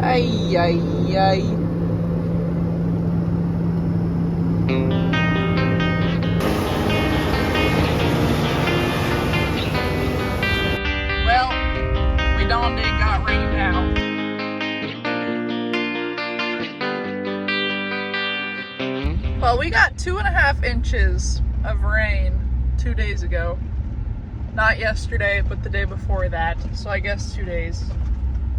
Ay, ay, ay. Well, we donned it, got rained out. Well, we got 2.5 inches of rain 2 days ago. Not yesterday, but the day before that. So I guess 2 days.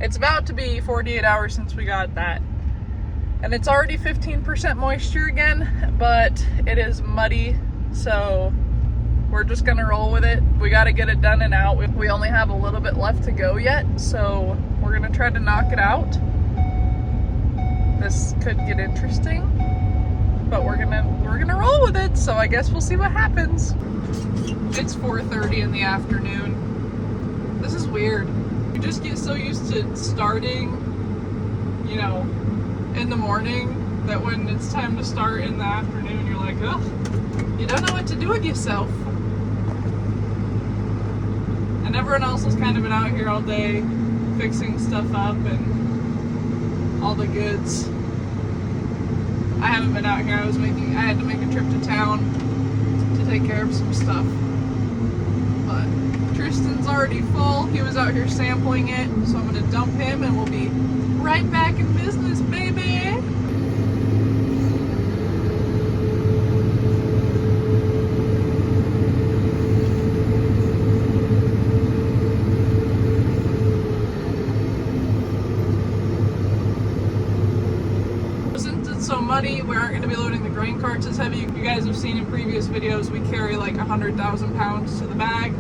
It's about to be 48 hours since we got that. And it's already 15% moisture again, but it is muddy, so we're just gonna roll with it. We gotta get it done and out. We only have a little bit left to go yet, so we're gonna try to knock it out. This could get interesting, but we're gonna roll with it, so I guess we'll see what happens. It's 4:30 in the afternoon. This is weird. You just get so used to starting, you know, in the morning that when it's time to start in the afternoon, you're like, ugh, you don't know what to do with yourself. And everyone else has kind of been out here all day fixing stuff up and all the goods. I haven't been out here. I had to make a trip to town to take care of some stuff. But Tristan's already full. He was out here sampling it, so I'm gonna dump him and we'll be right back in business, baby. So muddy, we aren't going to be loading the grain carts as heavy. You guys have seen in previous videos we carry like 100,000 pounds to the bag.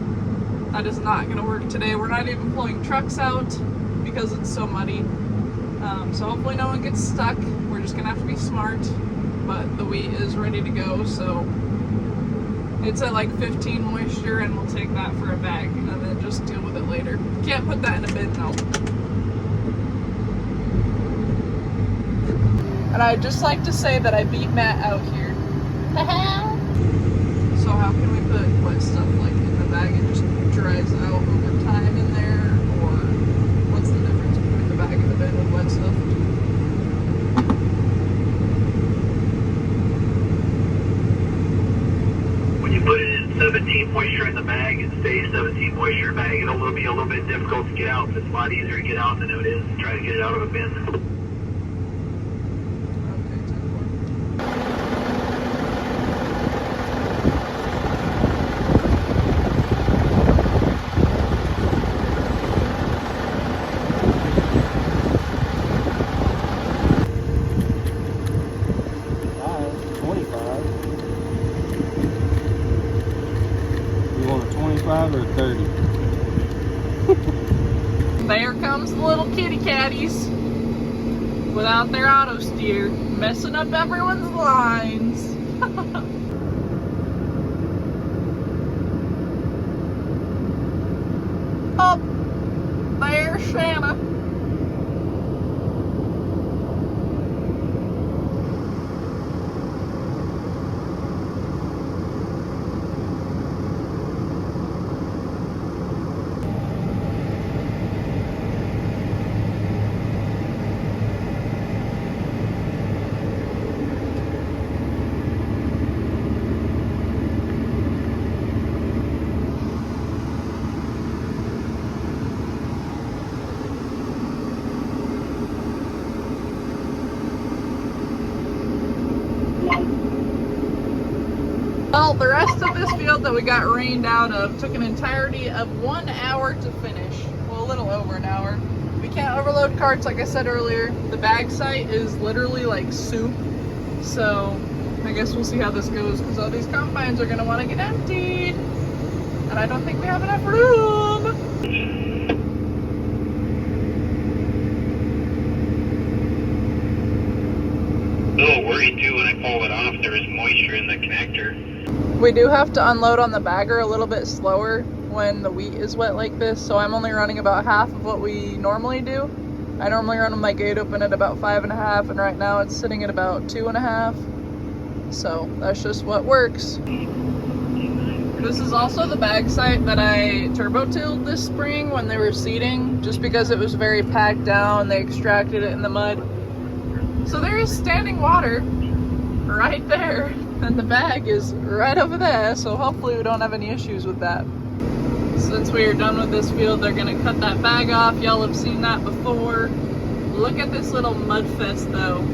That is not going to work today. We're not even pulling trucks out because it's so muddy. So hopefully no one gets stuck. We're just going to have to be smart, but the wheat is ready to go, so it's at like 15 moisture and we'll take that for a bag and then just deal with it later. Can't put that in a bin though. And I'd just like to say that I beat Matt out here. So how can we put wet stuff like in the bag and just dries out over time in there? Or what's the difference between the bag and the bin with wet stuff? When you put it in 17 moisture in the bag, it stays 17 moisture bag. It'll be a little bit difficult to get out. It's a lot easier to get out than it is to try to get it out of a bin. Or 30. There comes the little kitty catties without their auto steer, messing up everyone's lines. Oh, there's Shanna. Well, the rest of this field that we got rained out of took an entirety of 1 hour to finish. Well, a little over an hour. We can't overload carts, like I said earlier. The bag site is literally like soup. So I guess we'll see how this goes because all these combines are going to want to get emptied. And I don't think we have enough room. A little worried too when I pulled it off, there was moisture in the connector. We do have to unload on the bagger a little bit slower when the wheat is wet like this, so I'm only running about half of what we normally do. I normally run my gate open at about 5.5, and right now it's sitting at about 2.5. So that's just what works. This is also the bag site that I turbo-tilled this spring when they were seeding, just because it was very packed down. They extracted it in the mud. So there is standing water right there, and the bag is right over there, so hopefully we don't have any issues with that. Since we are done with this field, they're gonna cut that bag off. Y'all have seen that before. Look at this little mud fest though.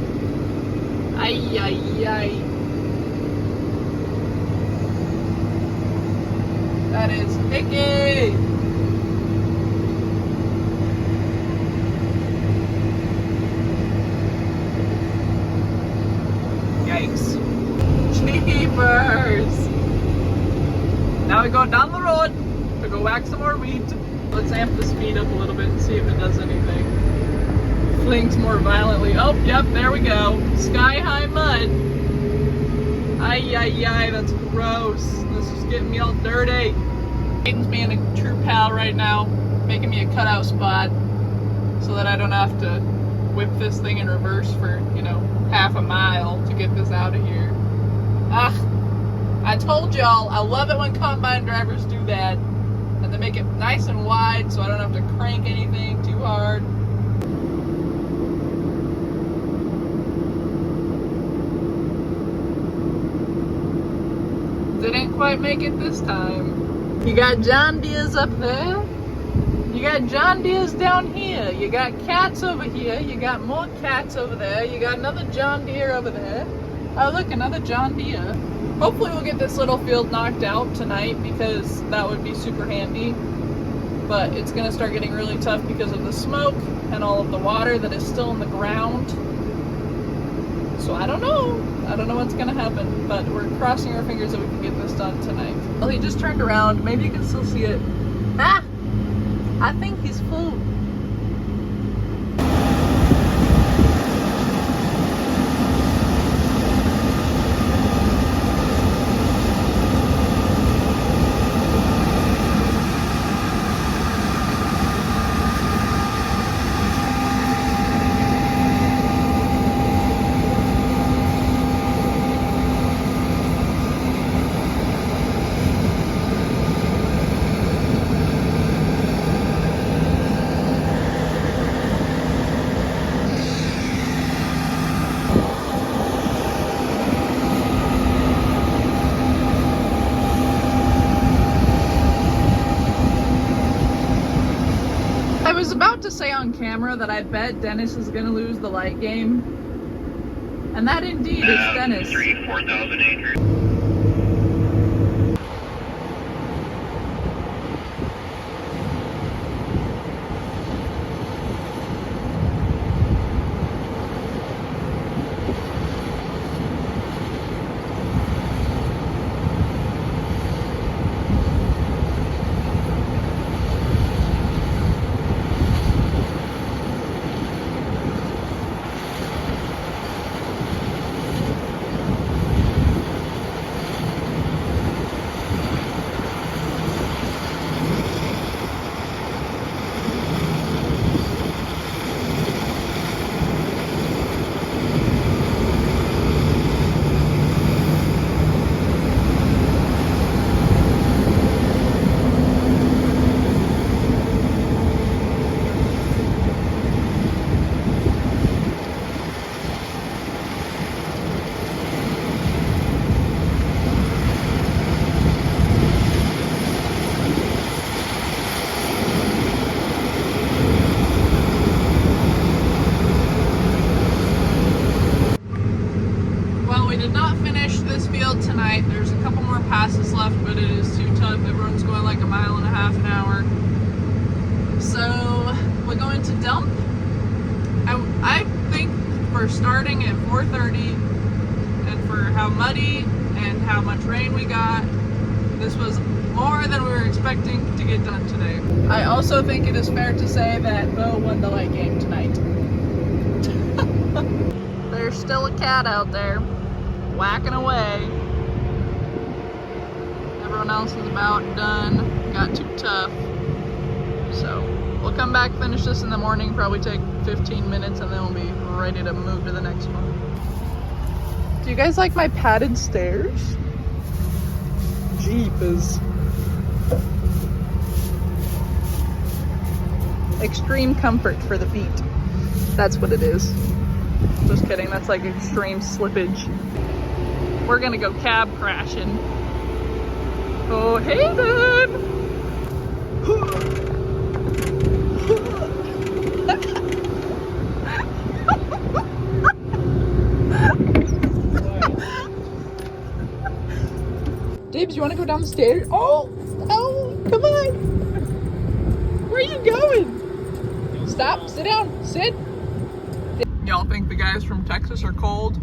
Ay, ay, ay. That is icky! Yikes. Jeepers! Now we go down the road to go whack some more wheat. Let's amp the speed up a little bit and see if it does anything. Flings more violently. Oh, yep, there we go. Sky high mud. Ay, ay, ay, that's gross. This is getting me all dirty. Hayden's being a true pal right now, making me a cutout spot so that I don't have to whip this thing in reverse for, you know, half a mile to get this out of here. I told y'all, I love it when combine drivers do that, and they make it nice and wide so I don't have to crank anything too hard. Didn't quite make it this time. You got John Deere's up there. You got John Deere's down here. You got cats over here. You got more cats over there. You got another John Deere over there. Oh look, another John Deere. Hopefully we'll get this little field knocked out tonight because that would be super handy. But it's gonna start getting really tough because of the smoke and all of the water that is still in the ground. So I don't know. I don't know what's gonna happen, but we're crossing our fingers that we can get this done tonight. Well, he just turned around. Maybe you can still see it. Ah! I think he's full. To say on camera that I bet Dennis is gonna lose the light game, and that indeed is Dennis. 4,000 acres. Tonight. There's a couple more passes left, but it is too tough. Everyone's going like a mile and a half an hour. So we're going to dump. I think for starting at 4:30 and for how muddy and how much rain we got, this was more than we were expecting to get done today. I also think it is fair to say that Bo won the light game tonight. There's still a cat out there whacking away. Everyone else is about done. Got too tough. So we'll come back, finish this in the morning, probably take 15 minutes, and then we'll be ready to move to the next one. Do you guys like my padded stairs? Jeepers. Extreme comfort for the feet. That's what it is. Just kidding, that's like extreme slippage. We're gonna go cab crashing. Oh, Hayden! Dibs, you wanna go down the stairs? Oh, come on. Where are you going? Stop, sit down, sit. Y'all think the guys from Texas are cold?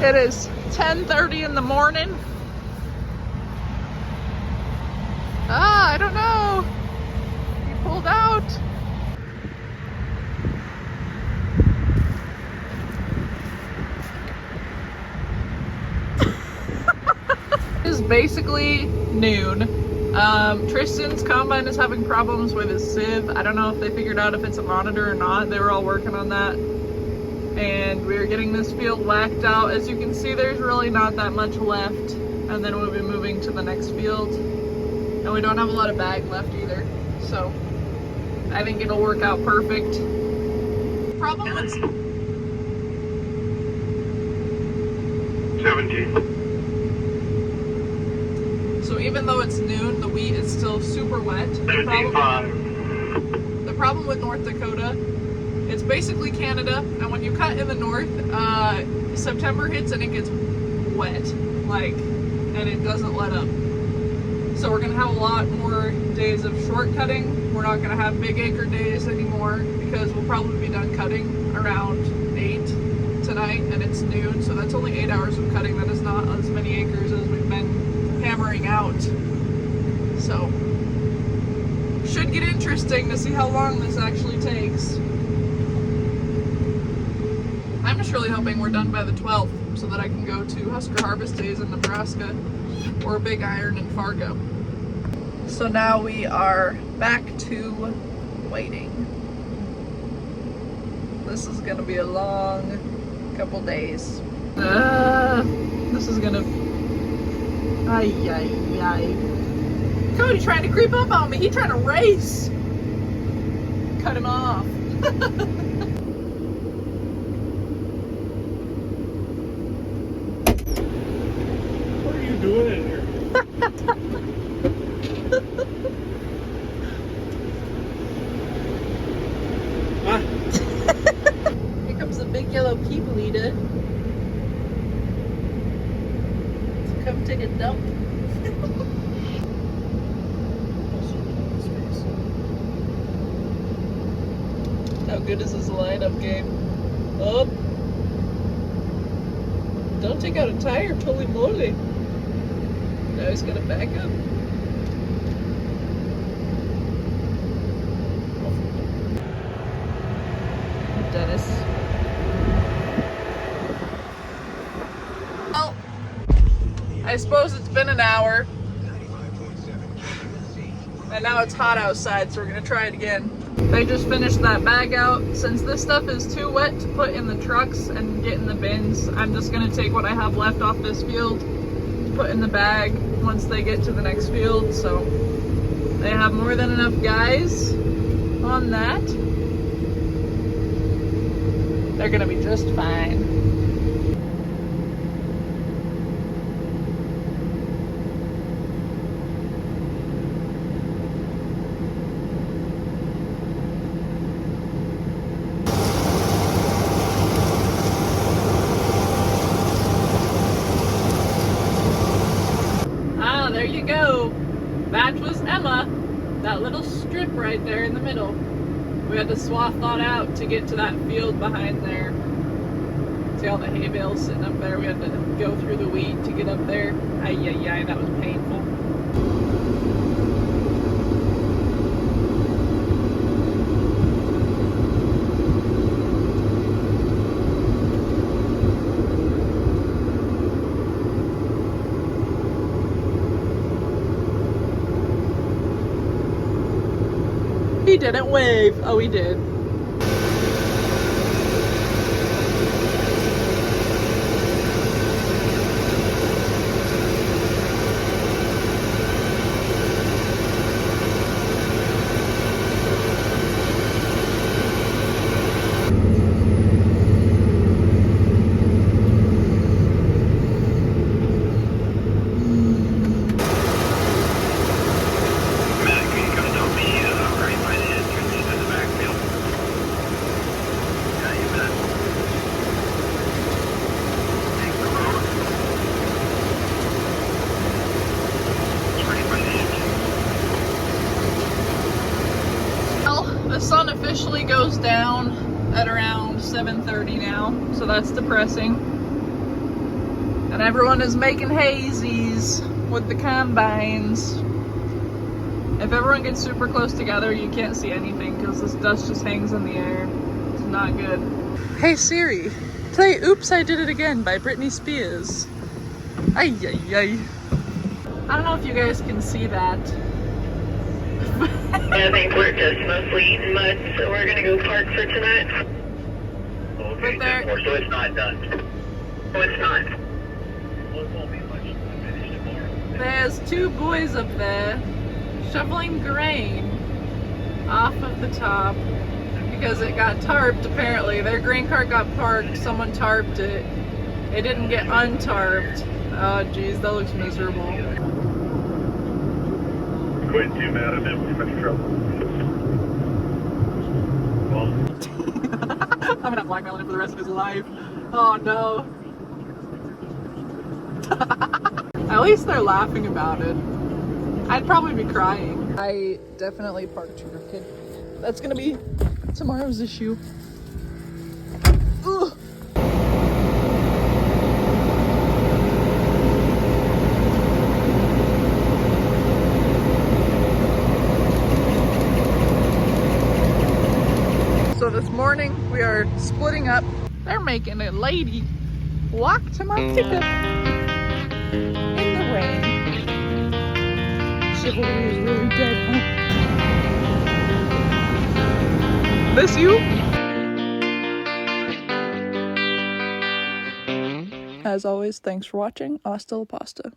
It is 10:30 in the morning. I don't know. You pulled out. It is basically noon. Tristan's combine is having problems with his sieve. I don't know if they figured out if it's a monitor or not. They were all working on that. And we're getting this field whacked out. As you can see, there's really not that much left. And then we'll be moving to the next field. And we don't have a lot of bag left either. So I think it'll work out perfect. Problem with 17. So even though it's noon, the wheat is still super wet. 17.5. The problem with North Dakota, it's basically Canada, and when you cut in the north, September hits and it gets wet, and it doesn't let up. So we're gonna have a lot more days of short cutting. We're not gonna have big acre days anymore because we'll probably be done cutting around 8 tonight, and it's noon, so that's only 8 hours of cutting. That is not as many acres as we've been hammering out. So should get interesting to see how long this actually takes. I'm just really hoping we're done by the 12th so that I can go to Husker Harvest Days in Nebraska or Big Iron in Fargo. So now we are back to waiting. This is gonna be a long couple days. This is gonna... Ay, ay, ay. Cody trying to creep up on me. He trying to race. Cut him off. What are you doing in here? Here comes the big yellow people eater. So come take a dump. How good is this lineup game? Oh. Don't take out a tire, holy moly. Now he's gonna back up. Dennis. Well, I suppose it's been an hour. And now it's hot outside, so we're gonna try it again. They just finished that bag out. Since this stuff is too wet to put in the trucks and get in the bins, I'm just gonna take what I have left off this field, put in the bag once they get to the next field. So they have more than enough guys on that. They're gonna be just fine. There you go. That was Emma. That little strip right there in the middle. We had to swath that out to get to that field behind there. See all the hay bales sitting up there? We had to go through the wheat to get up there. Ay, ay, ay, that was painful. He didn't wave. Oh, he did. The sun officially goes down at around 7:30 now, so that's depressing. And everyone is making hazies with the combines. If everyone gets super close together, you can't see anything because this dust just hangs in the air. It's not good. Hey Siri, play Oops, I Did It Again by Britney Spears. Ay, ay, ay. I don't know if you guys can see that. I think we're just mostly eating mud, so we're gonna go park for tonight. Okay, there- so it's not done. Oh, it's not. Well, it won't be much finished tomorrow. There's two boys up there shoveling grain off of the top because it got tarped apparently. Their grain cart got parked, someone tarped it. It didn't get untarped. Oh geez, that looks miserable. Quit too mad at him, too much trouble. Well, I'm gonna blackmail him for the rest of his life. Oh no. At least they're laughing about it. I'd probably be crying. I definitely parked too crooked. That's gonna be tomorrow's issue. Ugh. So this morning we are splitting up. They're making a lady walk to my pickup in the rain. Chivalry is really dead, huh? This you? As always, thanks for watching. Hasta la pasta.